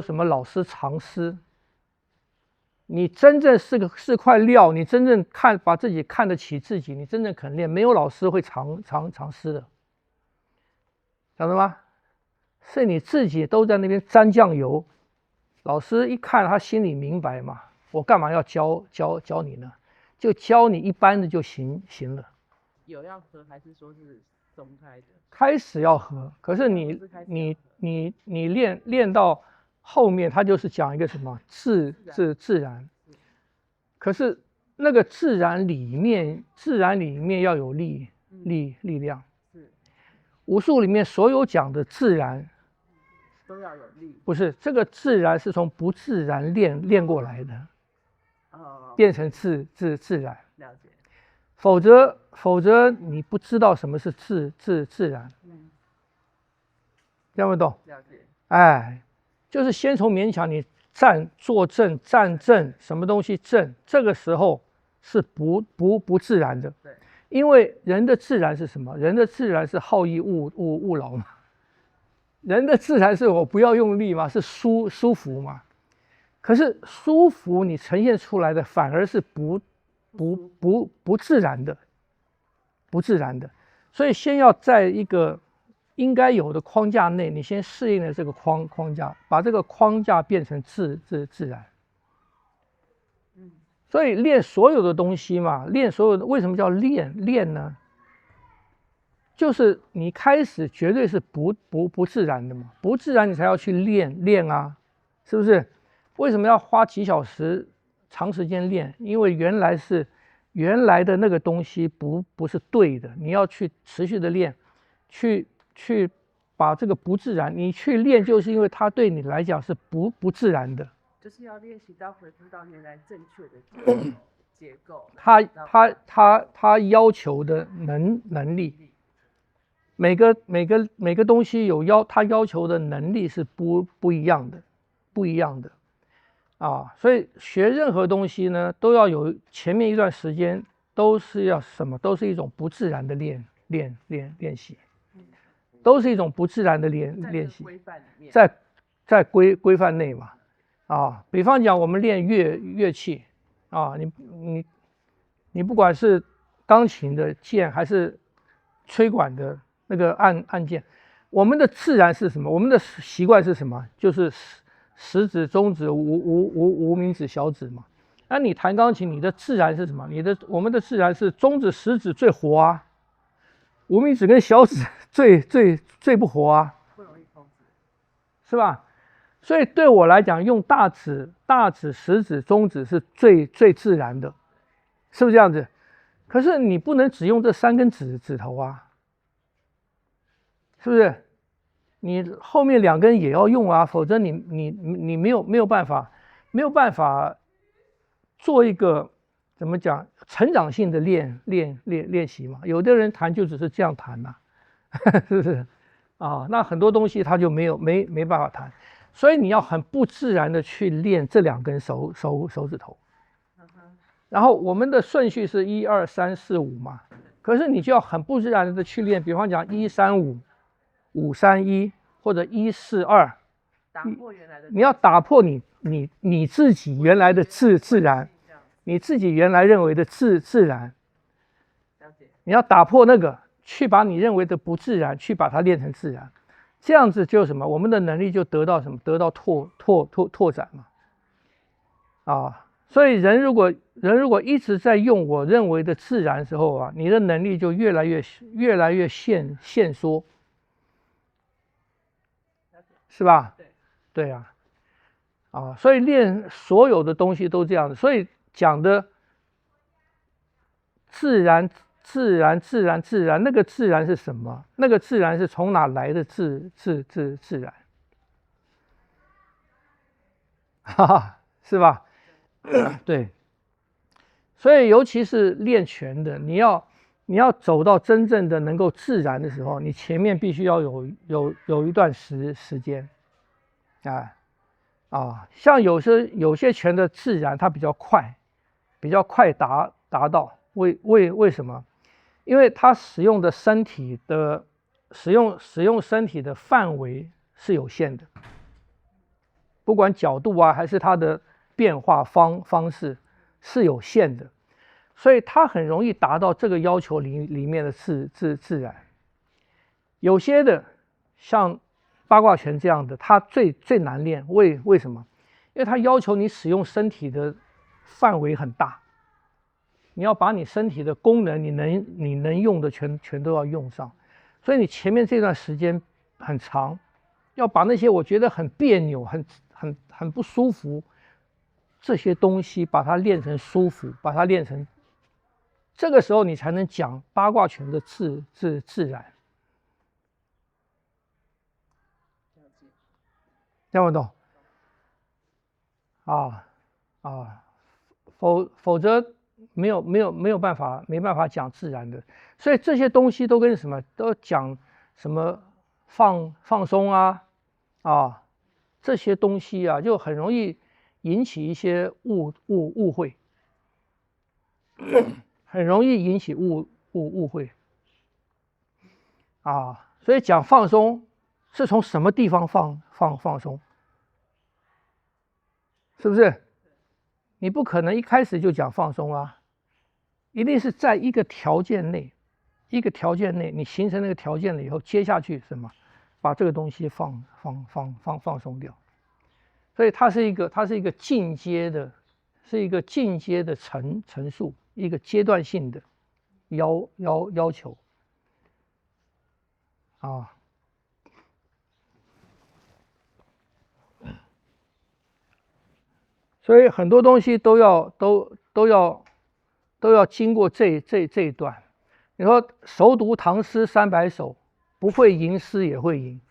什么老师藏私，你真正是块料，你真正把自己看得起自己，你真正肯练，没有老师会藏私的，晓得吗？是你自己都在那边沾酱油，老师一看他心里明白嘛，我干嘛要教你呢？就教你一般的就行了。有要喝还是说是松开的？开始要喝，可是你练到后面，他就是讲一个什么自然，可是那个自然里面要有力量。武术里面所有讲的自然都要有力，不是这个自然是从不自然练过来的，变成自然。了解。否则你不知道什么是自然，听不懂？了解。哎，就是先从勉强你坐正站正，什么东西正，这个时候是不自然的。对，因为人的自然是什么？人的自然是好逸恶劳嘛。人的自然是我不要用力嘛，是舒服嘛。可是舒服你呈现出来的反而是不自然的，所以先要在一个应该有的框架内，你先适应了这个框架，把这个框架变成自然。所以练所有的东西嘛，练所有的，为什么叫练呢？就是你开始绝对是不自然的嘛，不自然你才要去练啊，是不是？为什么要花几小时长时间练？因为原来的那个东西不是对的，你要去持续的练，去把这个不自然，你去练，就是因为它对你来讲是不自然的，就是要练习到回复到原来正确的结构。它要求的能力。每个东西它要求的能力是不一样的啊，所以学任何东西呢，都要有前面一段时间都是要什么，都是一种不自然的练习，都是一种不自然的练习，在规范内嘛啊，比方讲我们练乐器啊，你不管是钢琴的键还是吹管的那个按键，我们的自然是什么？我们的习惯是什么？就是食指、中指、无名指、小指嘛。那你弹钢琴，你的自然是什么？我们的自然是中指、食指最活啊，无名指跟小指最不活啊，不容易控制，是吧？所以对我来讲，用大指、食指、中指是最自然的，是不是这样子？可是你不能只用这3根指头啊。是不是？你后面2根也要用啊，否则你没有办法做一个怎么讲成长性的练习嘛？有的人弹就只是这样弹呐、是不是？啊，那很多东西他就没办法弹，所以你要很不自然的去练这2根手指头。然后我们的顺序是1、2、3、4、5嘛，可是你就要很不自然的去练，比方讲1、3、5。5、3、1或者1、4、2，打破原来的，你要打破你自己原来的自然，你自己原来认为的自然，你要打破那个，去把你认为的不自然，去把它练成自然，这样子就什么，我们的能力就得到什么，得到拓展嘛，啊，所以人如果一直在用我认为的自然时候啊，你的能力就越来越限缩。是吧？对啊，所以练所有的东西都这样的，所以讲的自然，那个自然是什么？那个自然是从哪来的自然？哈哈，是吧？对，所以尤其是练拳的，你要走到真正的能够自然的时候，你前面必须要有一段时间，像有些拳的自然它比较快达到，为什么？因为它使用身体的范围是有限的，不管角度啊，还是它的变化方式是有限的，所以它很容易达到这个要求里面的自然。有些的像八卦拳这样的，它最难练，为什么？因为它要求你使用身体的范围很大，你要把你身体的功能，你能用的全都要用上，所以你前面这段时间很长，要把那些我觉得很别扭、很不舒服这些东西，把它练成舒服，把它练成，这个时候你才能讲八卦拳的自然。听不懂？否则没办法讲自然的。所以这些东西都跟什么都讲什么放松啊这些东西啊，就很容易引起一些误会，很容易引起误会啊。所以讲放松是从什么地方放松？是不是？你不可能一开始就讲放松啊，一定是在一个条件内，你形成那个条件了以后，接下去什么？把这个东西放松掉。所以它是一个进阶的，陈述，一个阶段性的要求啊。所以很多东西都要经过这一段。你说熟读唐诗300首，不会吟诗也会吟。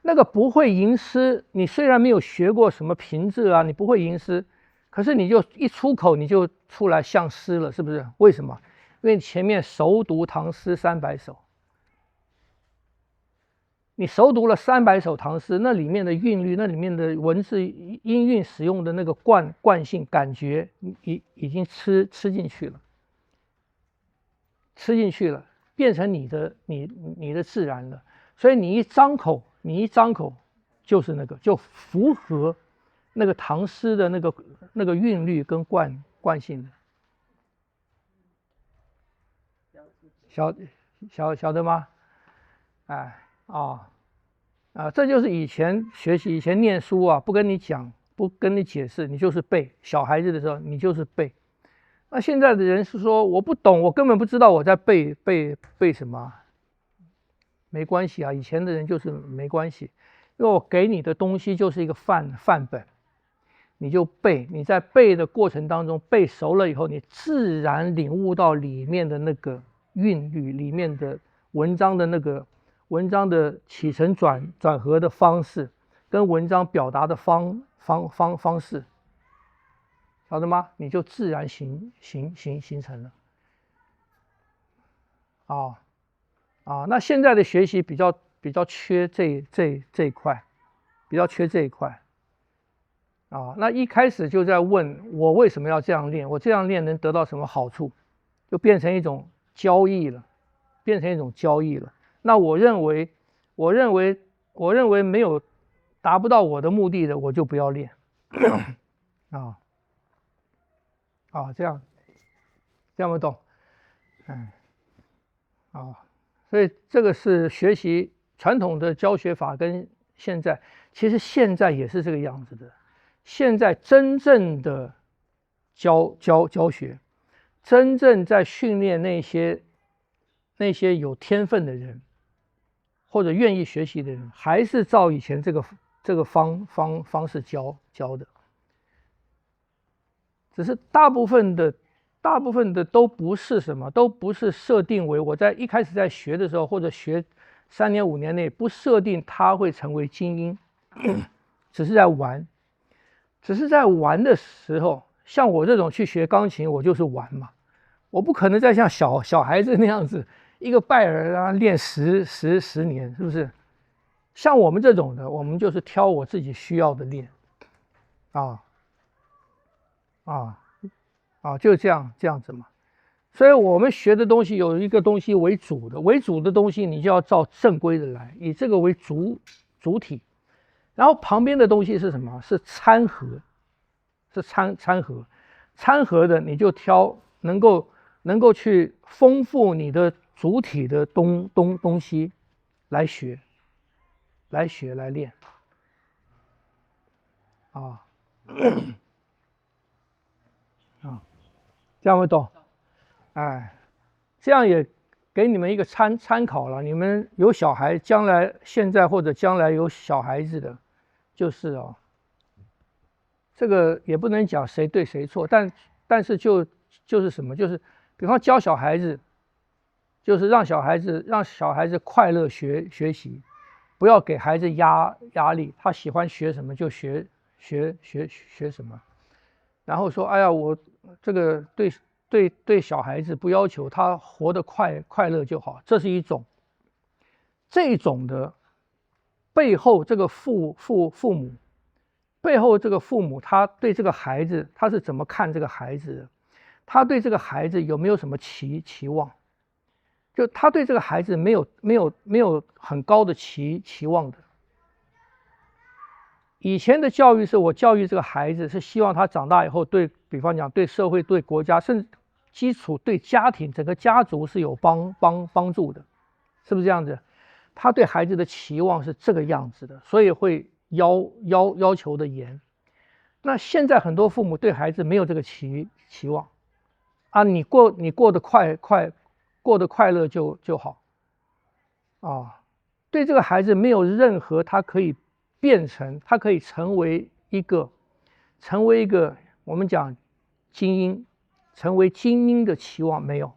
那个不会吟诗，你虽然没有学过什么平仄啊，你不会吟诗，可是你就一出口你就出来像诗了，是不是？为什么？因为前面熟读唐诗300首。你熟读了300首唐诗，那里面的韵律，那里面的文字音韵使用的那个惯性感觉，已经吃进去了，变成你的自然了。所以你一张口就是那个，就符合那个唐诗的那个韵律跟惯性的。晓得吗？这就是以前学习、以前念书啊，不跟你讲，不跟你解释，你就是背。小孩子的时候，你就是背。那现在的人是说我不懂，我根本不知道我在背什么。没关系啊，以前的人就是没关系，因为我给你的东西就是一个范本，你就背。你在背的过程当中，背熟了以后，你自然领悟到里面的那个韵律，里面的文章的起承转合的方式，跟文章表达的方式，晓得吗？你就自然形成了。那现在的学习比较缺这一块，那一开始就在问我为什么要这样练，我这样练能得到什么好处，就变成一种交易了。那我认为没有达不到我的目的的，我就不要练。这样不懂？所以这个是学习传统的教学法跟现在，其实现在也是这个样子的。现在真正的教学，真正在训练那些有天分的人，或者愿意学习的人，还是照以前这个方式教的，只是大部分的都不是什么，都不是设定为我在一开始在学的时候，或者学3年5年内不设定他会成为精英，只是在玩。只是在玩的时候，像我这种去学钢琴，我就是玩嘛，我不可能再像小孩子那样子，一个拜耳练10年，是不是？像我们这种的，我们就是挑我自己需要的练，就这样子嘛。所以我们学的东西有一个东西为主的东西，你就要照正规的来，以这个为主体。然后旁边的东西是什么？是掺和，是掺和，掺和的你就挑能够去丰富你的主体的东西来学，来练啊啊，这样会懂？哎，这样也给你们一个参考了。你们有小孩，将来现在或者将来有小孩子的，就是哦，这个也不能讲谁对谁错，但是就是什么，就是比方教小孩子，就是让小孩子快乐学习，不要给孩子压力，他喜欢学什么就学什么。然后说，哎呀，我这个对小孩子不要求他活得快乐就好，这是一种。这种的背后，这个父母背后，这个父母他对这个孩子他是怎么看这个孩子的？他对这个孩子有没有什么期望？就他对这个孩子没有很高的期望的。以前的教育是我教育这个孩子，是希望他长大以后比方讲对社会、对国家，甚至基础对家庭、整个家族是有帮助的，是不是这样子？他对孩子的期望是这个样子的，所以会要求的严。那现在很多父母对孩子没有这个期望啊，你过得过得快乐就好啊，对这个孩子没有任何他可以他可以成为一个我们讲精英，成为精英的期望没有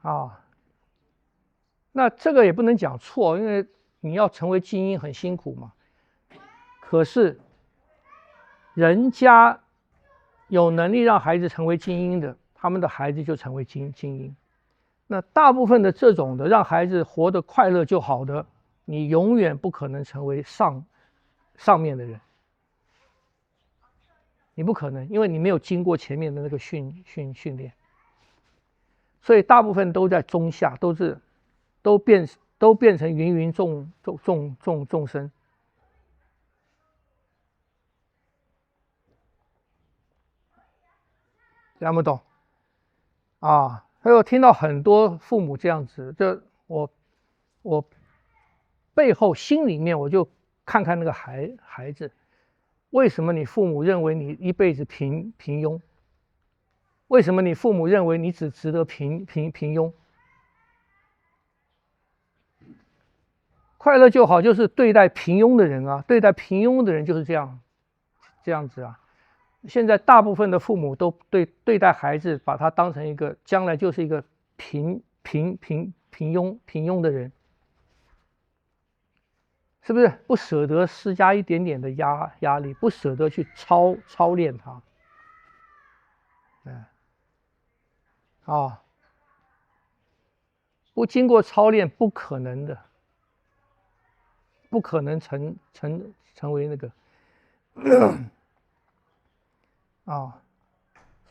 啊。那这个也不能讲错，因为你要成为精英很辛苦嘛。可是人家有能力让孩子成为精英的，他们的孩子就成为精英。那大部分的这种的让孩子活得快乐就好的，你永远不可能成为上面的人，你不可能，因为你没有经过前面的那个训练，所以大部分都在中下，都变成芸众生。听不懂啊？所以我听到很多父母这样子，就我背后心里面我就看看那个孩子，为什么你父母认为你一辈子平庸？为什么你父母认为你只值得平庸？快乐就好，就是对待平庸的人啊，对待平庸的人就是这样子啊。现在大部分的父母都对待孩子，把他当成一个将来就是一个平庸的人，是不是？不舍得施加一点点的压力，不舍得去操练他，不经过操练不可能的，不可能成为那个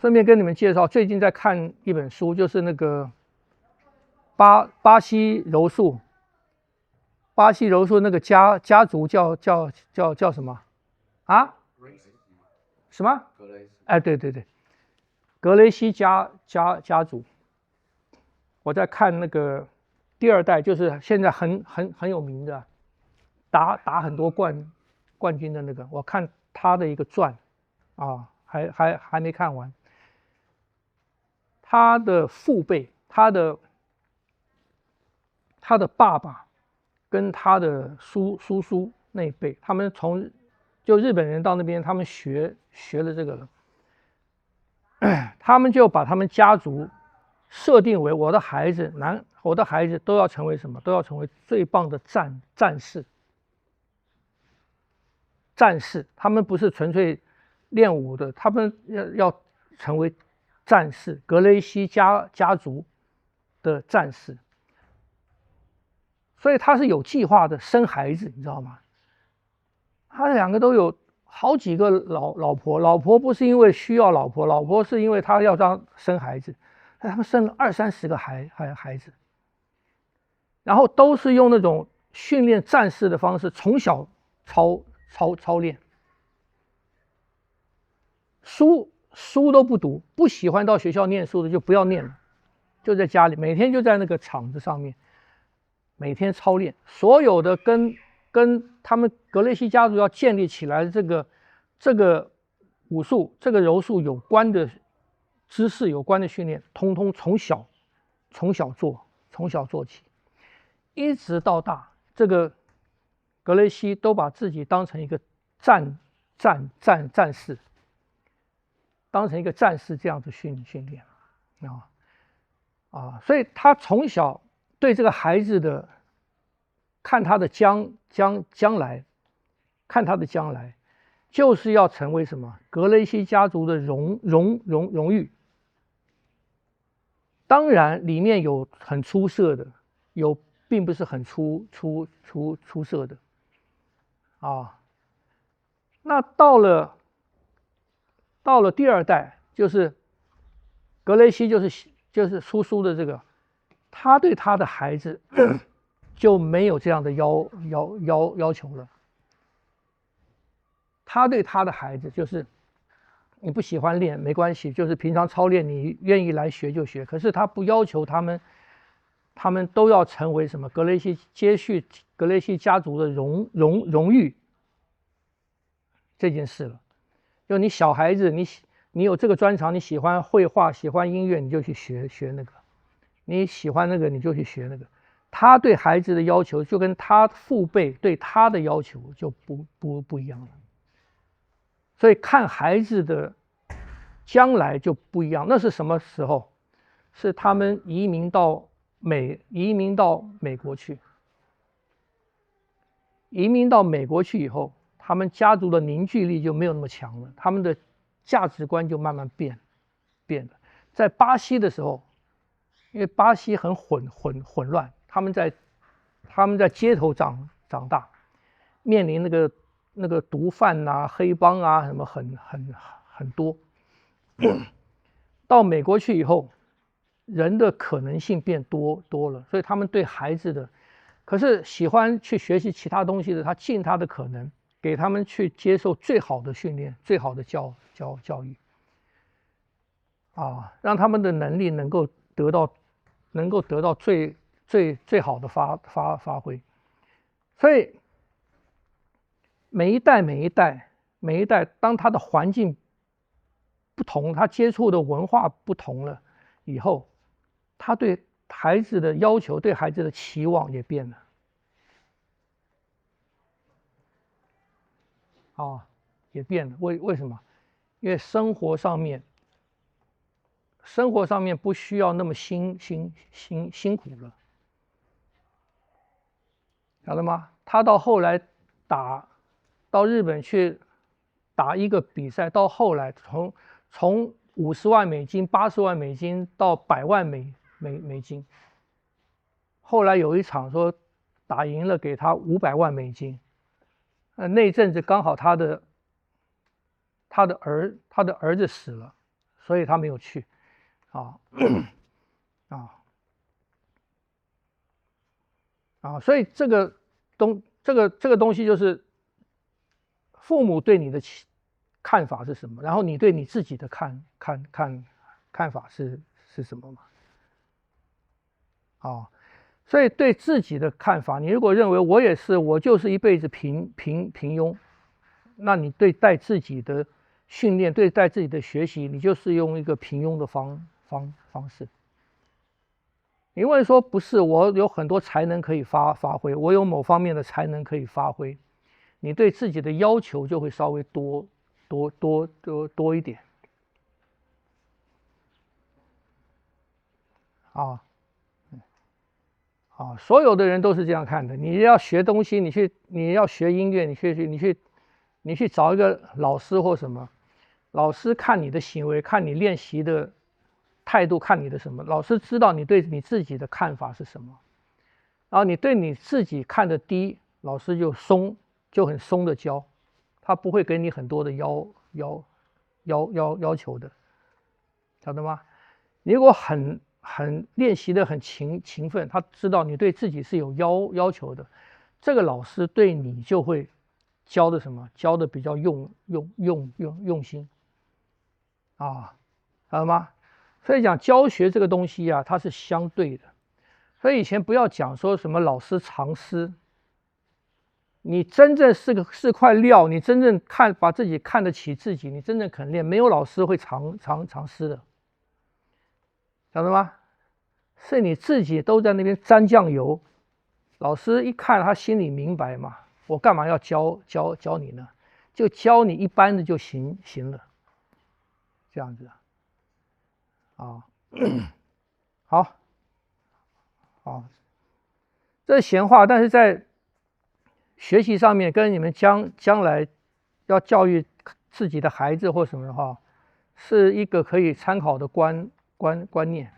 顺便跟你们介绍，最近在看一本书，就是那个巴西柔术那个家族叫什么啊？什么？哎，对，格雷西家族。我在看那个第二代，就是现在很有名的，打很多冠军的那个，我看他的一个传啊，还没看完。他的父辈，他的爸爸跟他的叔那一辈，他们就日本人到那边，他们学了这个了，他们就把他们家族设定为我的孩子都要成为什么？都要成为最棒的战士。他们不是纯粹练武的，他们要成为战士，格雷西家族的战士。所以他是有计划的生孩子，你知道吗？他两个都有好几个老婆，老婆不是因为需要老婆是因为他要生孩子，他们生了20-30个孩子，然后都是用那种训练战士的方式，从小操练，书都不读，不喜欢到学校念书的就不要念了，就在家里每天就在那个场子上面每天操练，所有的跟他们格雷西家族要建立起来的这个武术、这个柔术有关的知识、有关的训练，通通从小做起，一直到大，这个格雷西都把自己当成一个战士，当成一个战士这样子训练所以他从小对这个孩子的看他的将来，看他的将来，就是要成为什么格雷西家族的荣誉。当然，里面有很出色的，有并不是很出色的那到了第二代，就是格雷西，就是叔叔的这个，他对他的孩子就没有这样的要求了。他对他的孩子就是你不喜欢练没关系，就是平常操练，你愿意来学就学。可是他不要求他们都要成为什么格雷西，接续格雷西家族的荣誉这件事了。就你小孩子，你有这个专长，你喜欢绘画，喜欢音乐，你就去学那个；你喜欢那个，你就去学那个。他对孩子的要求就跟他父辈对他的要求就不一样了。所以看孩子的将来就不一样。那是什么时候？是他们移民到美国去。移民到美国去以后，他们家族的凝聚力就没有那么强了，他们的价值观就慢慢变了。在巴西的时候，因为巴西很混乱，他们在街头长大，面临那个毒贩啊、黑帮啊什么很多。到美国去以后，人的可能性变多了，所以他们对孩子的，可是喜欢去学习其他东西的，他尽他的可能给他们去接受最好的训练、最好的教育让他们的能力能够得到最好的发挥。所以每一代，当他的环境不同，他接触的文化不同了以后，他对孩子的要求、对孩子的期望也变了也变了。为什么？因为生活上面不需要那么辛苦了，晓得吗？他到后来到日本去打一个比赛，到后来从50万美金、80万美金到100万美金，后来有一场说打赢了，给他500万美金。那阵子刚好他的儿子死了，所以他没有去所以这个东西就是父母对你的看法是什么，然后你对你自己的看法是什么嘛？所以对自己的看法，你如果认为我就是一辈子平庸，那你对待自己的训练、对待自己的学习，你就是用一个平庸的方式。你会说不是，我有很多才能可以发挥，我有某方面的才能可以发挥，你对自己的要求就会稍微多一点所有的人都是这样看的。你要学东西，你要学音乐，你去找一个老师或什么，老师看你的行为，看你练习的态度，看你的什么，老师知道你对你自己的看法是什么，然后你对你自己看得低，老师就很松的教，他不会给你很多的要求的，晓得吗？你如果很练习的很勤奋，他知道你对自己是有要求的，这个老师对你就会教的什么？教的比较用心啊，好了吗？所以讲教学这个东西啊，它是相对的。所以以前不要讲说什么老师藏私，你真正是块料，你真正把自己看得起自己，你真正肯练，没有老师会藏私的，晓得吗？是你自己都在那边沾酱油，老师一看他心里明白嘛，我干嘛要教你呢？就教你一般的就行了，这样子啊，好。这是闲话，但是在学习上面跟你们将来要教育自己的孩子或什么的话，是一个可以参考的观念。